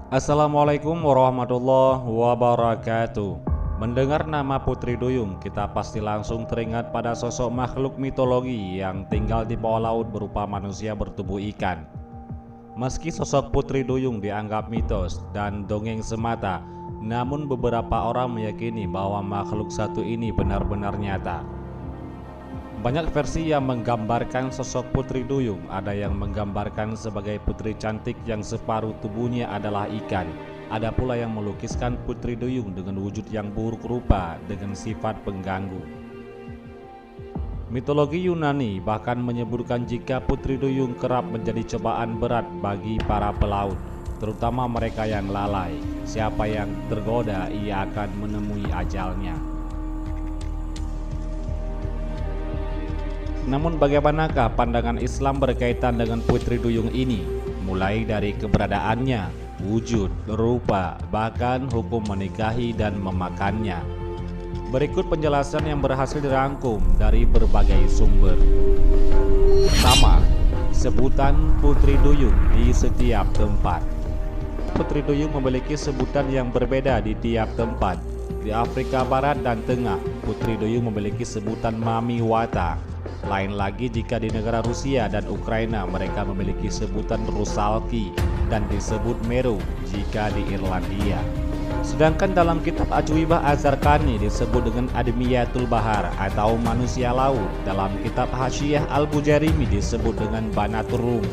Assalamualaikum warahmatullahi wabarakatuh. Mendengar nama Putri Duyung, kita pasti langsung teringat pada sosok makhluk mitologi yang tinggal di bawah laut berupa manusia bertubuh ikan. Meski sosok Putri Duyung dianggap mitos dan dongeng semata, namun beberapa orang meyakini bahwa makhluk satu ini benar-benar nyata. Banyak versi yang menggambarkan sosok Putri Duyung. Ada yang menggambarkan sebagai putri cantik yang separuh tubuhnya adalah ikan. Ada pula yang melukiskan Putri Duyung dengan wujud yang buruk rupa dengan sifat pengganggu. Mitologi Yunani bahkan menyebutkan jika Putri Duyung kerap menjadi cobaan berat bagi para pelaut, terutama mereka yang lalai. Siapa yang tergoda, ia akan menemui ajalnya. Namun bagaimanakah pandangan Islam berkaitan dengan Putri Duyung ini? Mulai dari keberadaannya, wujud, rupa, bahkan hukum menikahi dan memakannya. Berikut penjelasan yang berhasil dirangkum dari berbagai sumber. Pertama, sebutan Putri Duyung di setiap tempat. Putri Duyung memiliki sebutan yang berbeda di tiap tempat. Di Afrika Barat dan Tengah, Putri Duyung memiliki sebutan Mami Wata. Lain lagi jika di negara Rusia dan Ukraina mereka memiliki sebutan Rusalki dan disebut Meru jika di Irlandia. Sedangkan dalam kitab Ajwibah Az-Zarqani disebut dengan Admiyatul Bahar atau manusia laut. Dalam kitab Hasyiyah Al-Bujairimi disebut dengan Banatur Rum.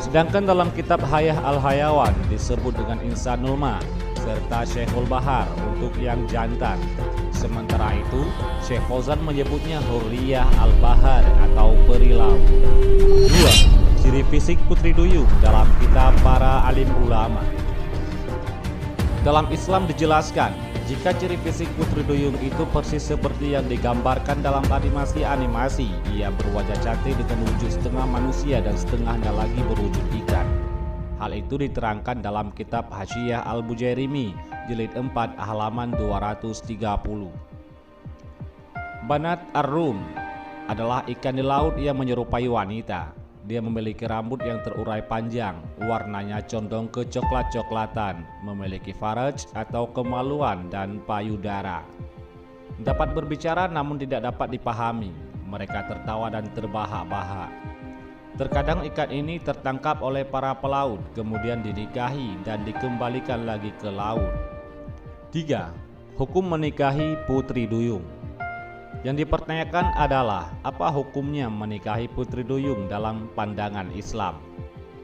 Sedangkan dalam kitab Hayah Al-Hayawan disebut dengan Insanul Ma serta Syekhul Bahar untuk yang jantan. Sementara itu, Syekh Fauzan menyebutnya Hurriyah Al-Bahar atau peri laut. 2. Ciri fisik Putri Duyung dalam kitab para alim ulama. Dalam Islam dijelaskan, jika ciri fisik Putri Duyung itu persis seperti yang digambarkan dalam animasi, ia berwajah cantik dengan wujud setengah manusia dan setengahnya lagi berwujud ikan. Hal itu diterangkan dalam kitab Hasyiyah Al-Bujairimi, jilid 4 halaman 230. Banat Ar-Rum adalah ikan di laut yang menyerupai wanita. Dia memiliki rambut yang terurai panjang, warnanya condong ke coklat-coklatan, memiliki faraj atau kemaluan dan payudara. Dapat berbicara namun tidak dapat dipahami. Mereka tertawa dan terbahak-bahak. Terkadang ikan ini tertangkap oleh para pelaut, kemudian dinikahi dan dikembalikan lagi ke laut. 3. Hukum menikahi Putri Duyung. Yang dipertanyakan adalah, apa hukumnya menikahi Putri Duyung dalam pandangan Islam?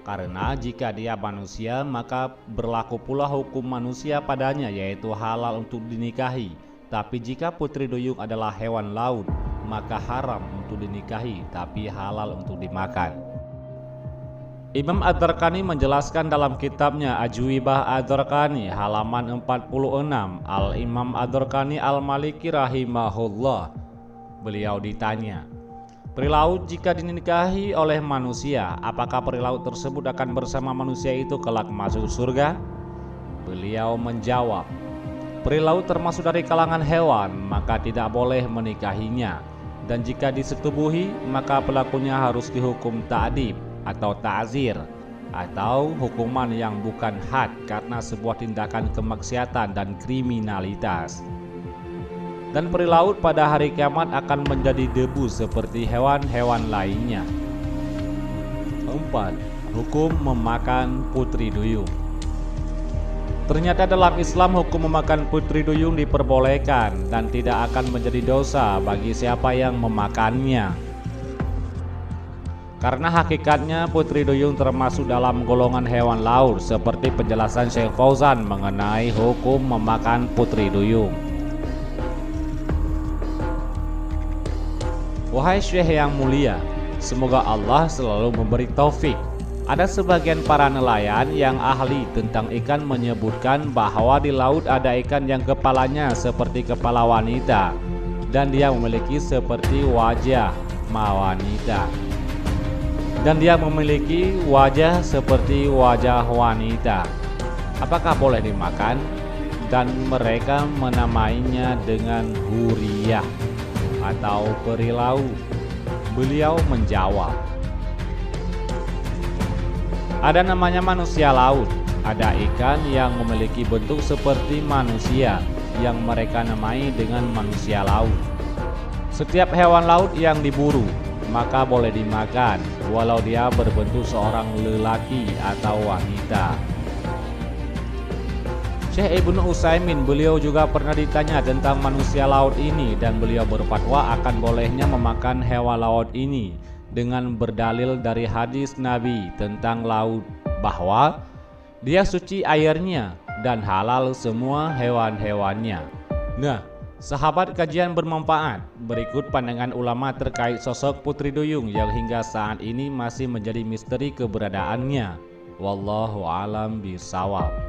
Karena jika dia manusia, maka berlaku pula hukum manusia padanya, yaitu halal untuk dinikahi. Tapi jika Putri Duyung adalah hewan laut, maka haram untuk dinikahi tapi halal untuk dimakan. Imam Ad-Zarqani menjelaskan dalam kitabnya Ajwibah Ad-Zarqani halaman 46. Al-Imam Ad-Zarqani Al-Maliki rahimahullah, beliau ditanya, peri laut jika dinikahi oleh manusia, apakah peri laut tersebut akan bersama manusia itu kelak masuk surga? Beliau menjawab, peri laut termasuk dari kalangan hewan, maka tidak boleh menikahinya. Dan jika disetubuhi, maka pelakunya harus dihukum ta'dib atau ta'zir, atau hukuman yang bukan had karena sebuah tindakan kemaksiatan dan kriminalitas. Dan peri laut pada hari kiamat akan menjadi debu seperti hewan-hewan lainnya. 4. Hukum memakan Putri Duyung. Ternyata dalam Islam hukum memakan Putri Duyung diperbolehkan dan tidak akan menjadi dosa bagi siapa yang memakannya. Karena hakikatnya Putri Duyung termasuk dalam golongan hewan laut, seperti penjelasan Syekh Fauzan mengenai hukum memakan Putri Duyung. Wahai Syekh yang mulia, semoga Allah selalu memberi taufik. Ada sebagian para nelayan yang ahli tentang ikan menyebutkan bahwa di laut ada ikan yang kepalanya seperti kepala wanita dan dia memiliki seperti wajah wanita. Dan dia memiliki wajah seperti wajah wanita. Apakah boleh dimakan? Dan mereka menamainya dengan huriyah atau peri laut. Beliau menjawab, ada namanya manusia laut, Ada ikan yang memiliki bentuk seperti manusia yang mereka namai dengan manusia laut. Setiap hewan laut yang diburu maka boleh dimakan walau dia berbentuk seorang lelaki atau wanita. Syekh Ibnu Utsaimin, beliau juga pernah ditanya tentang manusia laut ini dan beliau berfatwa akan bolehnya memakan hewan laut ini dengan berdalil dari hadis Nabi tentang laut bahwa dia suci airnya dan halal semua hewan-hewannya. Nah, sahabat, kajian bermanfaat. Berikut pandangan ulama terkait sosok Putri Duyung yang hingga saat ini masih menjadi misteri keberadaannya. Wallahu alam bishawab.